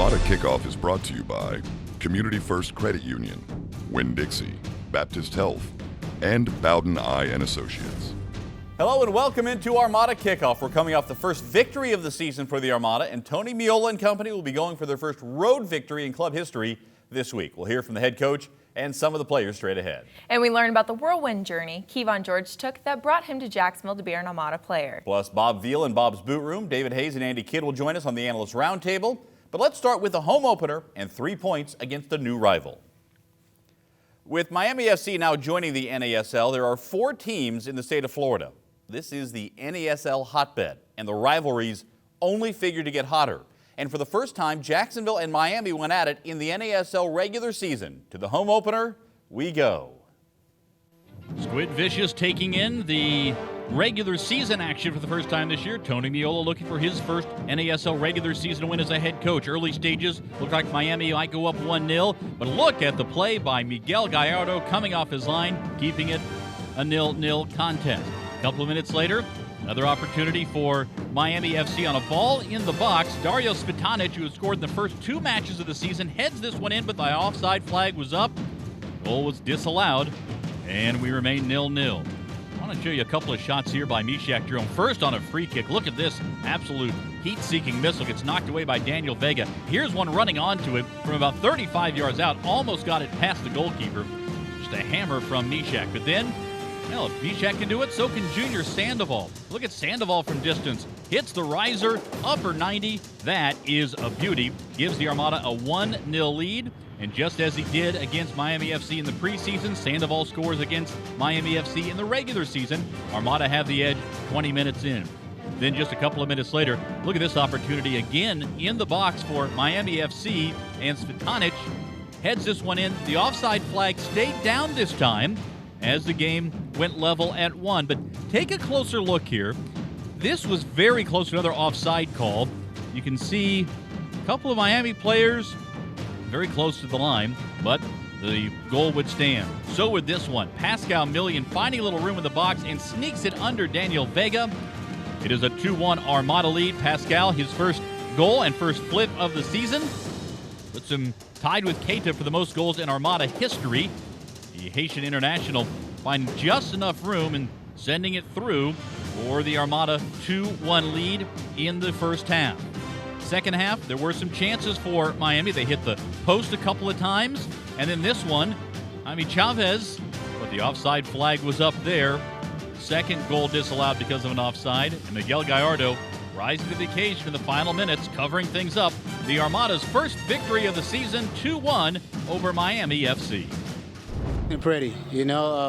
Armada Kickoff is brought to you by Community First Credit Union, Winn-Dixie, Baptist Health, and Bowden Eye and Associates. Hello and welcome into Armada Kickoff. We're coming off the first victory of the season for the Armada, and Tony Meola and company will be going for their first road victory in club history this week. We'll hear from the head coach and some of the players straight ahead. And we learn about the whirlwind journey Kevon George took that brought him to Jacksonville to be an Armada player. Plus, Bob Veal in Bob's Boot Room, David Hayes and Andy Kidd will join us on the Analyst Roundtable. But let's start with the home opener and 3 points against a new rival. With Miami FC now joining the NASL, there are 4 teams in the state of Florida. This is the NASL hotbed, and the rivalries only figure to get hotter. And for the first time, Jacksonville and Miami went at it in the NASL regular season. To the home opener, we go. Squid Vicious taking in the regular season action for the first time this year. Tony Meola looking for his first NASL regular season win as a head coach. Early stages look like Miami might go up 1-0, but look at the play by Miguel Gallardo coming off his line, keeping it a 0-0 contest. A couple of minutes later, another opportunity for Miami FC on a ball in the box. Dario Spitanic, who has scored in the first 2 matches of the season, heads this one in, but the offside flag was up. Goal was disallowed, and we remain 0-0. I want to show you a couple of shots here by Mishak Jerome. First on a free kick. Look at this absolute heat-seeking missile. Gets knocked away by Daniel Vega. Here's one running onto it from about 35 yards out. Almost got it past the goalkeeper. Just a hammer from Mishak. But then, well, if Mishak can do it, so can Junior Sandoval. Look at Sandoval from distance. Hits the riser, upper 90. That is a beauty. Gives the Armada a 1-0 lead. And just as he did against Miami FC in the preseason, Sandoval scores against Miami FC in the regular season. Armada have the edge 20 minutes in. Then just a couple of minutes later, look at this opportunity again in the box for Miami FC, and Spitanic heads this one in. The offside flag stayed down this time as the game went level at 1. But take a closer look here. This was very close to another offside call. You can see a couple of Miami players very close to the line, but the goal would stand. So would this one. Pascal Million finding a little room in the box and sneaks it under Daniel Vega. It is a 2-1 Armada lead. Pascal, his first goal and first flip of the season, puts him tied with Keita for the most goals in Armada history. The Haitian international finding just enough room and sending it through for the Armada 2-1 lead in the first half. Second half, there were some chances for Miami. They hit the post a couple of times. And then this one, Jaime Chavez, but the offside flag was up there. Second goal disallowed because of an offside. And Miguel Gallardo rising to the occasion in the final minutes, covering things up. The Armada's first victory of the season, 2-1 over Miami FC. Pretty,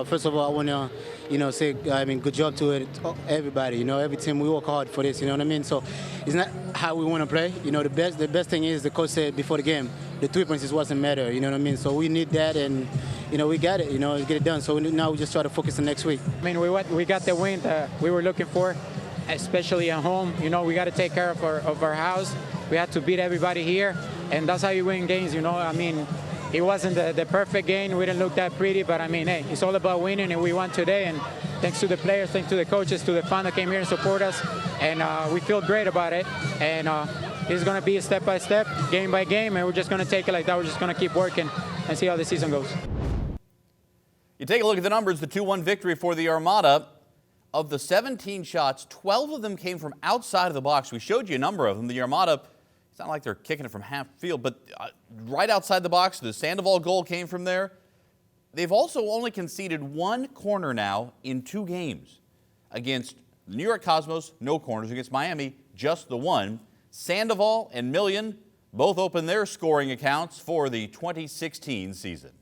first of all, I want to, say, good job to everybody, every team. We work hard for this, you know what I mean? So it's not how we want to play. The best thing is the coach said before the game, the 3 points is what's matter, you know what I mean? So we need that, and, we got it, get it done. So now we just try to focus on next week. We got the win that we were looking for, especially at home. We got to take care of our house. We had to beat everybody here, and that's how you win games, It wasn't the perfect game. We didn't look that pretty, but hey, it's all about winning, and we won today. And thanks to the players, thanks to the coaches, to the fans that came here and support us. And we feel great about it. And it's going to be a step-by-step, game by game, and we're just going to take it like that. We're just going to keep working and see how the season goes. You take a look at the numbers, the 2-1 victory for the Armada. Of the 17 shots, 12 of them came from outside of the box. We showed you a number of them. The Armada, it's not like they're kicking it from half field, but right outside the box, the Sandoval goal came from there. They've also only conceded 1 corner now in 2 games. Against the New York Cosmos, no corners. Against Miami, just the 1. Sandoval and Million both open their scoring accounts for the 2016 season.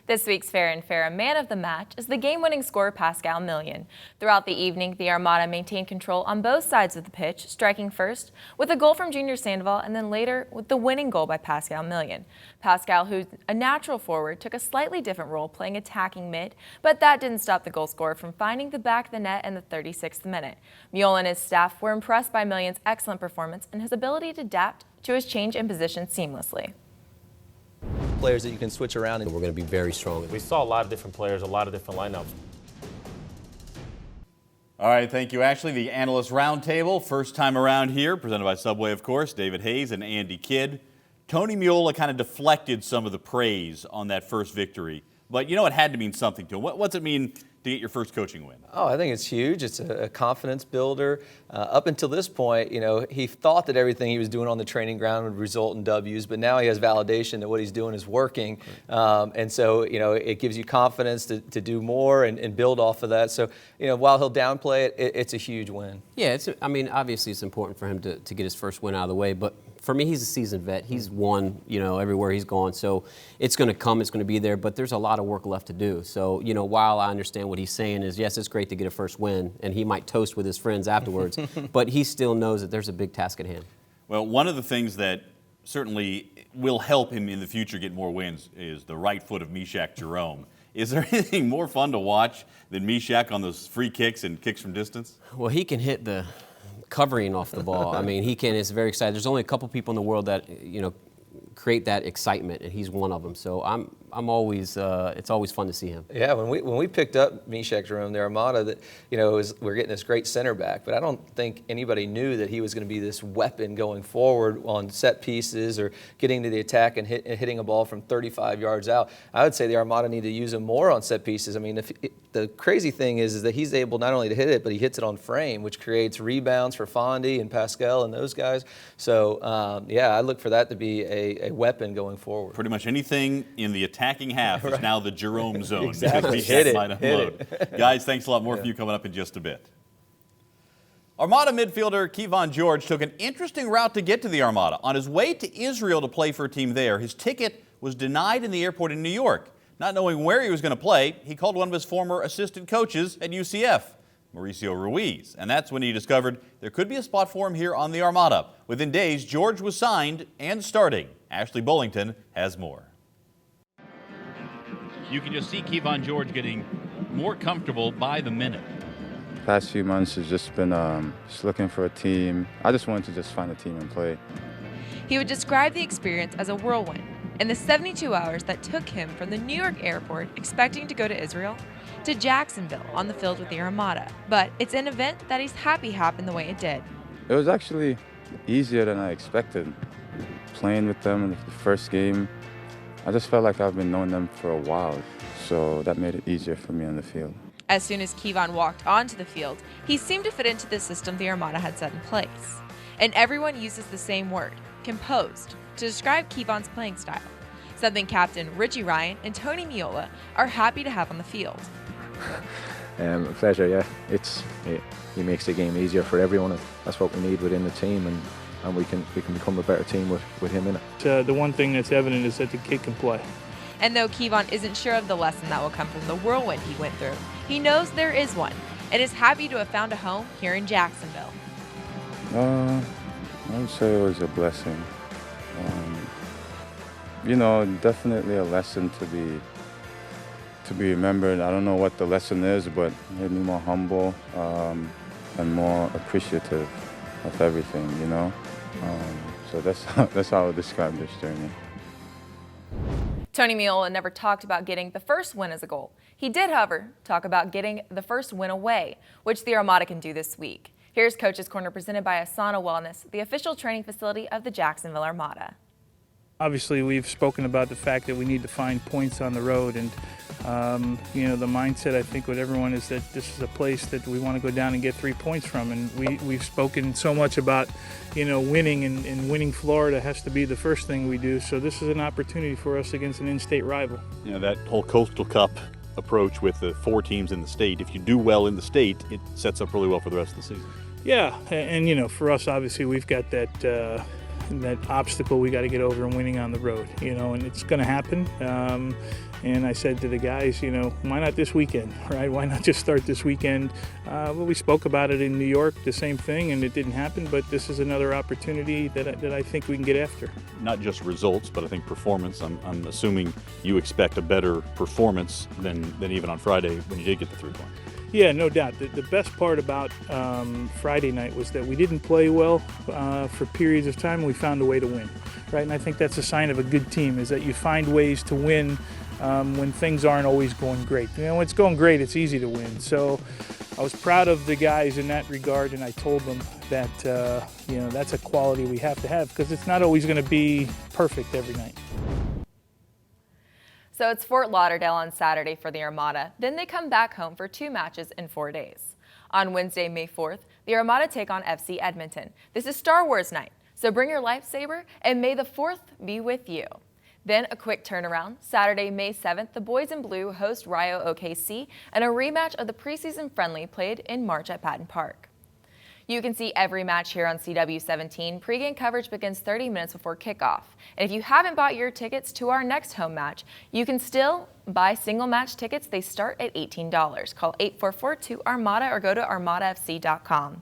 This week's Fair and Fair man of the match is the game-winning scorer Pascal Million. Throughout the evening, the Armada maintained control on both sides of the pitch, striking first with a goal from Junior Sandoval and then later with the winning goal by Pascal Million. Pascal, who's a natural forward, took a slightly different role playing attacking mid, but that didn't stop the goal scorer from finding the back of the net in the 36th minute. Meola and his staff were impressed by Million's excellent performance and his ability to adapt to his change in position seamlessly. Players that you can switch around, and we're going to be very strong. We saw a lot of different players, a lot of different lineups. All right, thank you, Ashley. The Analyst Roundtable, first time around here, presented by Subway, of course. David Hayes and Andy Kidd. Tony Meola kind of deflected some of the praise on that first victory, but you know it had to mean something to him. What's it mean to get your first coaching win? Oh, I think it's huge. It's a confidence builder. Up until this point, you know, he thought that everything he was doing on the training ground would result in W's, but now he has validation that what he's doing is working. And so, you know, it gives you confidence to do more and build off of that. So, you know, while he'll downplay it, it's a huge win. Yeah, I mean, obviously it's important for him to get his first win out of the way, but for me, he's a seasoned vet. He's won, you know, everywhere he's gone. So it's going to come, it's going to be there, but there's a lot of work left to do. So, you know, while I understand what he's saying is, yes, it's great to get a first win, and he might toast with his friends afterwards, but he still knows that there's a big task at hand. Well, one of the things that certainly will help him in the future get more wins is the right foot of Meshack Jerome. Is there anything more fun to watch than Meshack on those free kicks and kicks from distance? Well, he can hit the covering off the ball. I mean, he can. It's very exciting. There's only a couple people in the world that, you know, create that excitement, and he's one of them. So I'm always it's always fun to see him. Yeah, when we picked up Meshack Jerome, the Armada, that, you know, we're getting this great center back, but I don't think anybody knew that he was going to be this weapon going forward on set pieces or getting to the attack and hitting a ball from 35 yards out. I would say the Armada need to use him more on set pieces. I mean, the crazy thing is that he's able not only to hit it, but he hits it on frame, which creates rebounds for Fondy and Pascal and those guys. So, yeah, I look for that to be a weapon going forward. Pretty much anything in the attacking half is now the Jerome zone. Exactly. Hit it. Guys, thanks a lot more for you coming up in just a bit. Armada midfielder Kevon George took an interesting route to get to the Armada. On his way to Israel to play for a team there, his ticket was denied in the airport in New York. Not knowing where he was going to play, he called one of his former assistant coaches at UCF, Mauricio Ruiz, and that's when he discovered there could be a spot for him here on the Armada. Within days, George was signed and starting. Ashlea Bullington has more. You can just see Kevon George getting more comfortable by the minute. Past few months has just been just looking for a team. I just wanted to just find a team and play. He would describe the experience as a whirlwind. In the 72 hours that took him from the New York airport expecting to go to Israel to Jacksonville on the field with the Armada. But it's an event that he's happy happened the way it did. It was actually easier than I expected. Playing with them in the first game, I just felt like I've been knowing them for a while, so that made it easier for me on the field. As soon as Kevon walked onto the field, he seemed to fit into the system the Armada had set in place. And everyone uses the same word, composed, to describe Kevon's playing style, something Captain Richie Ryan and Tony Meola are happy to have on the field. A pleasure, yeah. He makes the game easier for everyone, and that's what we need within the team, and we can become a better team with him in it. The one thing that's evident is that the kid can play. And though Kevon isn't sure of the lesson that will come from the whirlwind he went through, he knows there is one, and is happy to have found a home here in Jacksonville. I would say it was a blessing. You know, definitely a lesson to be remembered. I don't know what the lesson is, but it made me more humble and more appreciative of everything, you know. So that's how I would describe this journey. Tony Meola never talked about getting the first win as a goal. He did, however, talk about getting the first win away, which the Armada can do this week. Here's Coach's Corner presented by Asana Wellness, the official training facility of the Jacksonville Armada. Obviously, we've spoken about the fact that we need to find points on the road, and you know, the mindset I think with everyone is that this is a place that we want to go down and get 3 points from. And we've spoken so much about, you know, winning, and winning Florida has to be the first thing we do. So this is an opportunity for us against an in-state rival. You know, that whole Coastal Cup approach with the 4 teams in the state. If you do well in the state, it sets up really well for the rest of the season. Yeah, and you know, for us, obviously, we've got that obstacle we got to get over and winning on the road, you know, and it's going to happen. And I said to the guys, you know, why not this weekend, right? Why not just start this weekend? Well, we spoke about it in New York, the same thing, and it didn't happen, but this is another opportunity that I think we can get after. Not just results, but I think performance. I'm assuming you expect a better performance than even on Friday when you did get the 3 points. Yeah, no doubt. The best part about Friday night was that we didn't play well for periods of time, and we found a way to win, right? And I think that's a sign of a good team, is that you find ways to win when things aren't always going great. You know, when it's going great, it's easy to win. So I was proud of the guys in that regard, and I told them that that's a quality we have to have because it's not always going to be perfect every night. So it's Fort Lauderdale on Saturday for the Armada. Then they come back home for 2 matches in 4 days. On Wednesday, May 4th, the Armada take on FC Edmonton. This is Star Wars night, so bring your lightsaber and may the 4th be with you. Then a quick turnaround. Saturday, May 7th, the boys in blue host Rio OKC and a rematch of the preseason friendly played in March at Patton Park. You can see every match here on CW17. Pre-game coverage begins 30 minutes before kickoff. And if you haven't bought your tickets to our next home match, you can still buy single match tickets. They start at $18. Call 844-2-ARMADA or go to armadafc.com.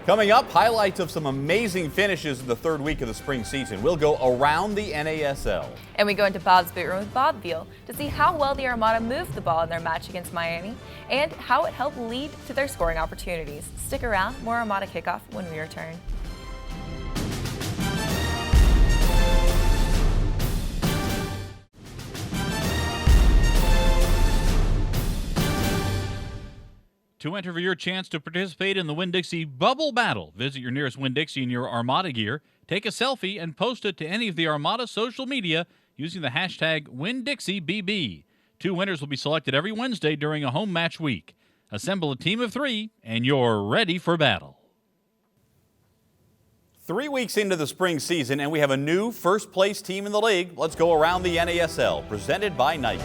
Coming up, highlights of some amazing finishes in the 3rd week of the spring season. We'll go around the NASL. And we go into Bob's boot room with Bob Veal to see how well the Armada moved the ball in their match against Miami and how it helped lead to their scoring opportunities. Stick around, more Armada Kickoff when we return. To enter for your chance to participate in the Winn-Dixie Bubble Battle, visit your nearest Winn-Dixie in your Armada gear, take a selfie, and post it to any of the Armada social media using the hashtag WinnDixieBB. 2 winners will be selected every Wednesday during a home match week. Assemble a team of 3, and you're ready for battle. 3 weeks into the spring season, and we have a new first-place team in the league. Let's go around the NASL, presented by Nike.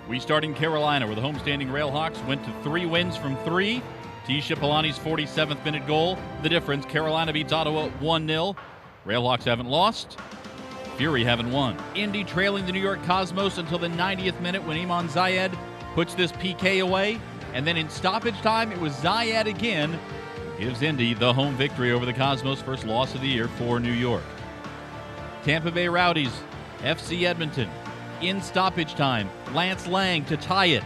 We start in Carolina, where the homestanding Railhawks went to 3 wins from 3. Tisha Polani's 47th minute goal. The difference, Carolina beats Ottawa 1-0. Railhawks haven't lost. Fury haven't won. Indy trailing the New York Cosmos until the 90th minute when Iman Zayed puts this PK away. And then in stoppage time, it was Zayed again who gives Indy the home victory over the Cosmos, first loss of the year for New York. Tampa Bay Rowdies, FC Edmonton. In stoppage time, Lance Lang to tie it.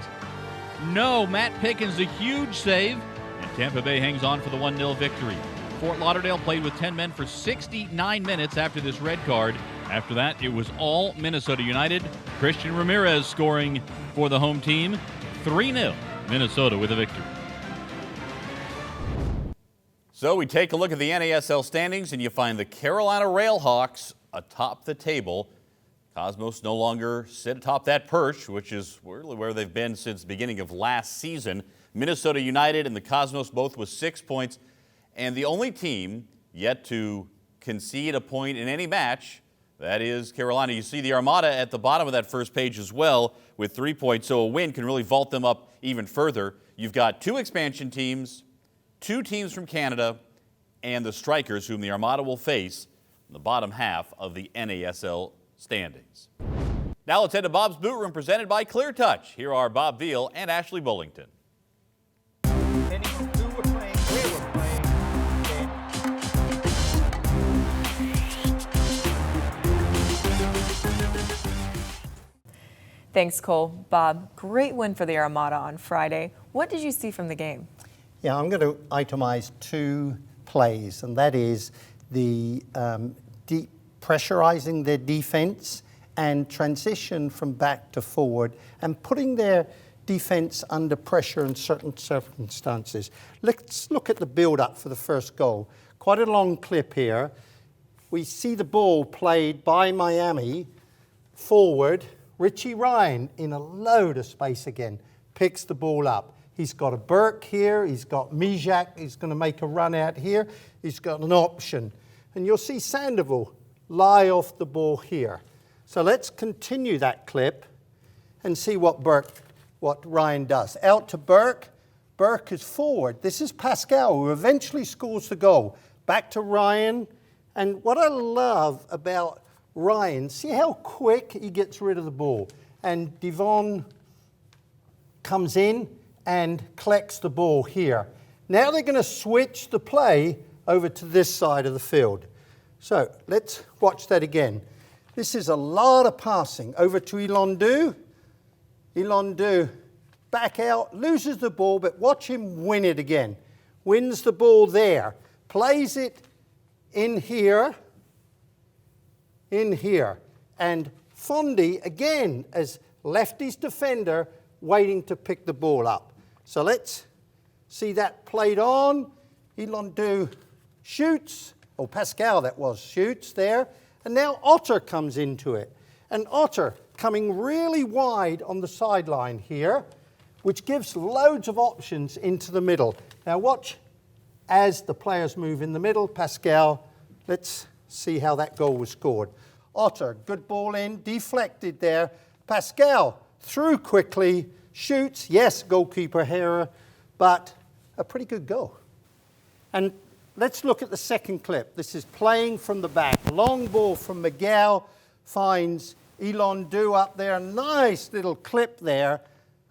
No, Matt Pickens a huge save, and Tampa Bay hangs on for the 1-0 victory. Fort Lauderdale played with 10 men for 69 minutes after this red card. After that, it was all Minnesota United. Christian Ramirez scoring for the home team. 3-0, Minnesota with a victory. So we take a look at the NASL standings, and you find the Carolina Railhawks atop the table. Cosmos no longer sit atop that perch, which is really where they've been since the beginning of last season. Minnesota United and the Cosmos both with 6 points, and the only team yet to concede a point in any match, that is Carolina. You see the Armada at the bottom of that first page as well with 3 points, so a win can really vault them up even further. You've got 2 expansion teams, 2 teams from Canada, and the Strikers, whom the Armada will face in the bottom half of the NASL standings. Now let's head to Bob's Boot Room, presented by Clear Touch. Here are Bob Veal and Ashlea Bullington. Thanks, Cole. Bob, great win for the Armada on Friday. What did you see from the game? Yeah, I'm going to itemize 2 plays, and that is the deep pressurizing their defense and transition from back to forward and putting their defense under pressure in certain circumstances. Let's look at the build-up for the first goal. Quite a long clip here. We see the ball played by Miami forward. Richie Ryan in a load of space again, picks the ball up. He's got a Burke here, he's got Mijak, he's going to make a run out here, he's got an option. And you'll see Sandoval lie off the ball here. So let's continue that clip and see what Ryan does. Out to Burke, Burke is forward. This is Pascal, who eventually scores the goal. Back to Ryan, and what I love about Ryan, see how quick he gets rid of the ball. And Devon comes in and collects the ball here. Now they're going to switch the play over to this side of the field. So let's watch that again. This is a lot of passing. Over to Ilondu. Ilondu back out, loses the ball, but watch him win it again. Wins the ball there. Plays it in here. And Fondy, again, as lefty's defender, waiting to pick the ball up. So let's see that played on. Ilondu shoots, or Pascal that was, shoots there. And now Otter comes into it. And Otter coming really wide on the sideline here, which gives loads of options into the middle. Now watch as the players move in the middle. Pascal, let's see how that goal was scored. Otter, good ball in, deflected there. Pascal, through quickly, shoots. Yes, goalkeeper error, but a pretty good goal. And let's look at the second clip. This is playing from the back. Long ball from Miguel, finds Ilondu up there. Nice little clip there.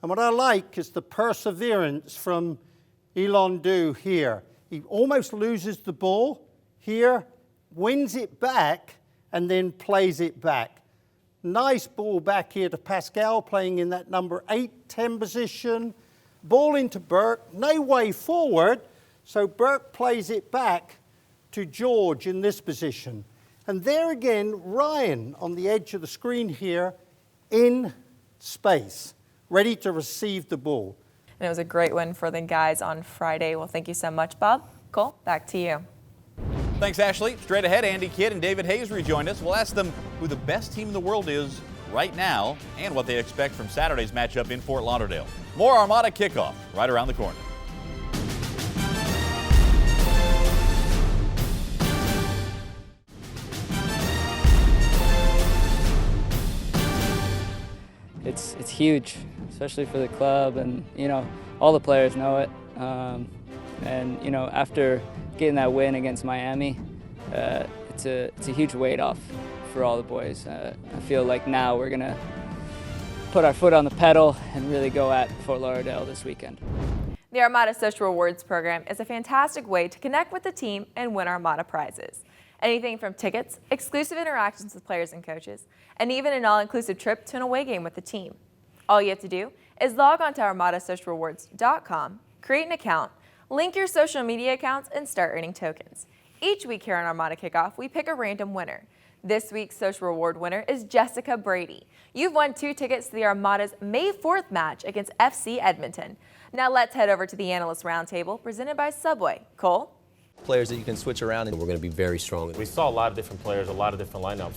And what I like is the perseverance from Ilondu here. He almost loses the ball here, wins it back, and then plays it back. Nice ball back here to Pascal, playing in that number 8-10 position. Ball into Burke, no way forward, so Burke plays it back to George in this position. And there again, Ryan on the edge of the screen here in space, ready to receive the ball. And it was a great win for the guys on Friday. Well, thank you so much, Bob. Cole, back to you. Thanks, Ashley. Straight ahead, Andy Kidd and David Hayes rejoined us. We'll ask them who the best team in the world is right now and what they expect from Saturday's matchup in Fort Lauderdale. More Armada Kickoff right around the corner. It's huge, especially for the club, and all the players know it. And after getting that win against Miami, it's a huge weight off for all the boys. I feel like now we're gonna put our foot on the pedal and really go at Fort Lauderdale this weekend. The Armada Social Rewards program is a fantastic way to connect with the team and win Armada prizes. Anything from tickets, exclusive interactions with players and coaches, and even an all-inclusive trip to an away game with the team. All you have to do is log on to armadasocialrewards.com, create an account, link your social media accounts, and start earning tokens. Each week here on Armada Kickoff, we pick a random winner. This week's social reward winner is Jessica Brady. You've won 2 tickets to the Armada's May 4th match against FC Edmonton. Now let's head over to the Analyst Roundtable presented by Subway. Cole? Players that you can switch around. And we're going to be very strong. We saw a lot of different players, a lot of different lineups.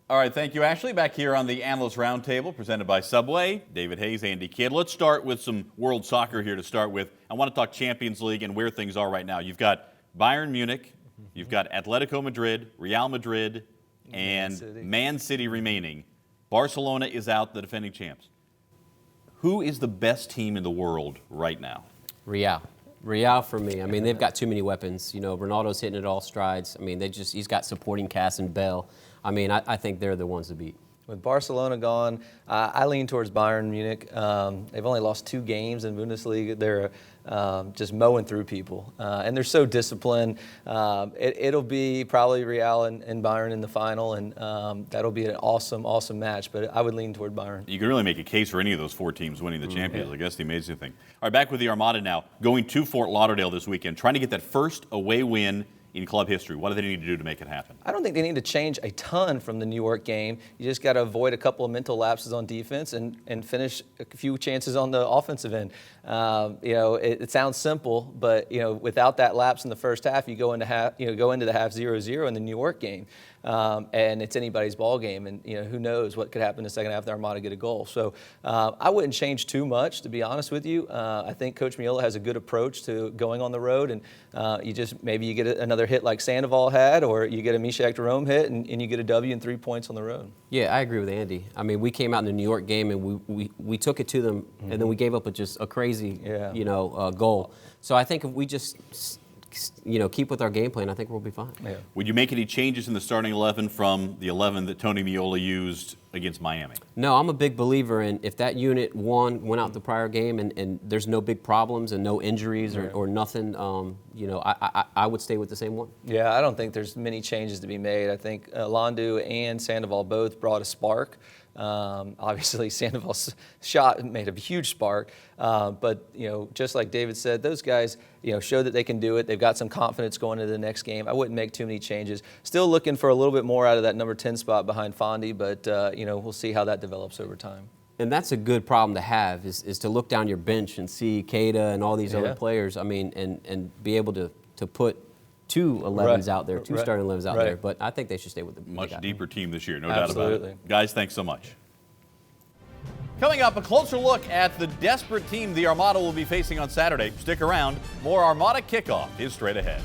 All right, thank you, Ashley. Back here on the Analyst Roundtable presented by Subway. David Hayes, Andy Kidd. Let's start with some world soccer here to start with. I want to talk Champions League and where things are right now. You've got Bayern Munich, you've got Atletico Madrid, Real Madrid, and Man City remaining. Barcelona is out, the defending champs. Who is the best team in the world right now? Real for me. I mean, they've got too many weapons. Ronaldo's hitting it all strides. I mean, he's got supporting cast and Bell. I mean, I think they're the ones to beat. With Barcelona gone, I lean towards Bayern Munich. They've only lost 2 games in Bundesliga. They're just mowing through people, and they're so disciplined. It'll be probably Real and Bayern in the final, and that'll be an awesome match. But I would lean toward Bayern. You can really make a case for any of those 4 teams winning the Champions League. That's the amazing thing. All right, back with the Armada now, going to Fort Lauderdale this weekend, trying to get that first away win in club history. What do they need to do to make it happen? I don't think they need to change a ton from the New York game. You just got to avoid a couple of mental lapses on defense and finish a few chances on the offensive end. It sounds simple, but without that lapse in the first half, you go into the half 0-0 in the New York game, and it's anybody's ball game. And who knows what could happen in the second half if the Armada get a goal. So I wouldn't change too much, to be honest with you. I think Coach Miola has a good approach to going on the road, and maybe you get another hit like Sandoval had, or you get a Mishak Jerome hit, and you get a W and 3 points on the road. Yeah, I agree with Andy. I mean, we came out in the New York game and we took it to them, and then we gave up just a crazy, goal. So I think if we just keep with our game plan, I think we'll be fine. Yeah. Would you make any changes in the starting 11 from the 11 that Tony Miola used against Miami? No, I'm a big believer in if that unit went out the prior game and there's no big problems and no injuries or nothing, I would stay with the same one. Yeah, I don't think there's many changes to be made. I think Landu and Sandoval both brought a spark. Obviously, Sandoval's shot made a huge spark. But, just like David said, those guys, show that they can do it. They've got some confidence going into the next game. I wouldn't make too many changes. Still looking for a little bit more out of that number 10 spot behind Fondy, but, we'll see how that develops over time. And that's a good problem to have, is to look down your bench and see Keita and all these other players, and be able to put two 11s out there, two starting 11s out there. But I think they should stay with the much deeper team this year, no Absolutely. doubt about it. Guys, thanks so much. Coming up, a closer look at the desperate team the Armada will be facing on Saturday. Stick around. More Armada Kickoff is straight ahead.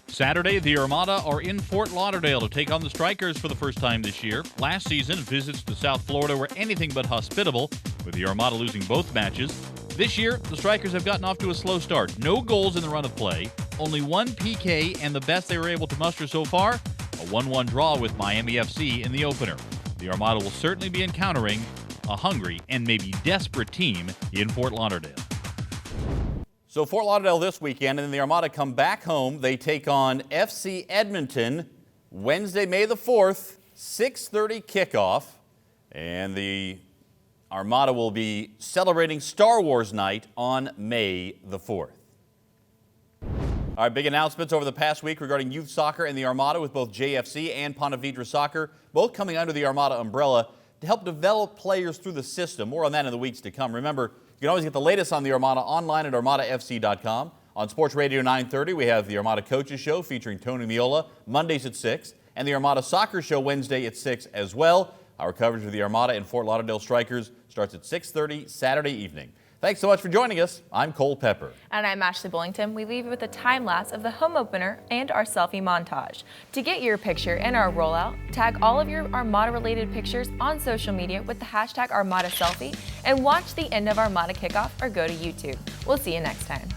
Saturday, the Armada are in Fort Lauderdale to take on the Strikers for the first time this year. Last season, visits to South Florida were anything but hospitable, with the Armada losing both matches. This year, the Strikers have gotten off to a slow start. No goals in the run of play, only one PK, and the best they were able to muster so far, a 1-1 draw with Miami FC in the opener. The Armada will certainly be encountering a hungry and maybe desperate team in Fort Lauderdale. So Fort Lauderdale this weekend, and then the Armada come back home. They take on FC Edmonton Wednesday, May the 4th, 6:30 kickoff. And the Armada will be celebrating Star Wars night on May the 4th. All right, big announcements over the past week regarding youth soccer and the Armada, with both JFC and Ponte Vedra Soccer both coming under the Armada umbrella to help develop players through the system. More on that in the weeks to come. Remember, you can always get the latest on the Armada online at armadafc.com. On Sports Radio 930, we have the Armada Coaches Show featuring Tony Meola Mondays at 6, and the Armada Soccer Show Wednesday at 6 as well. Our coverage of the Armada and Fort Lauderdale Strikers starts at 6:30 Saturday evening. Thanks so much for joining us. I'm Cole Pepper. And I'm Ashlea Bullington. We leave you with a time-lapse of the home opener and our selfie montage. To get your picture and our rollout, tag all of your Armada-related pictures on social media with the hashtag ArmadaSelfie, and watch the end of Armada Kickoff or go to YouTube. We'll see you next time.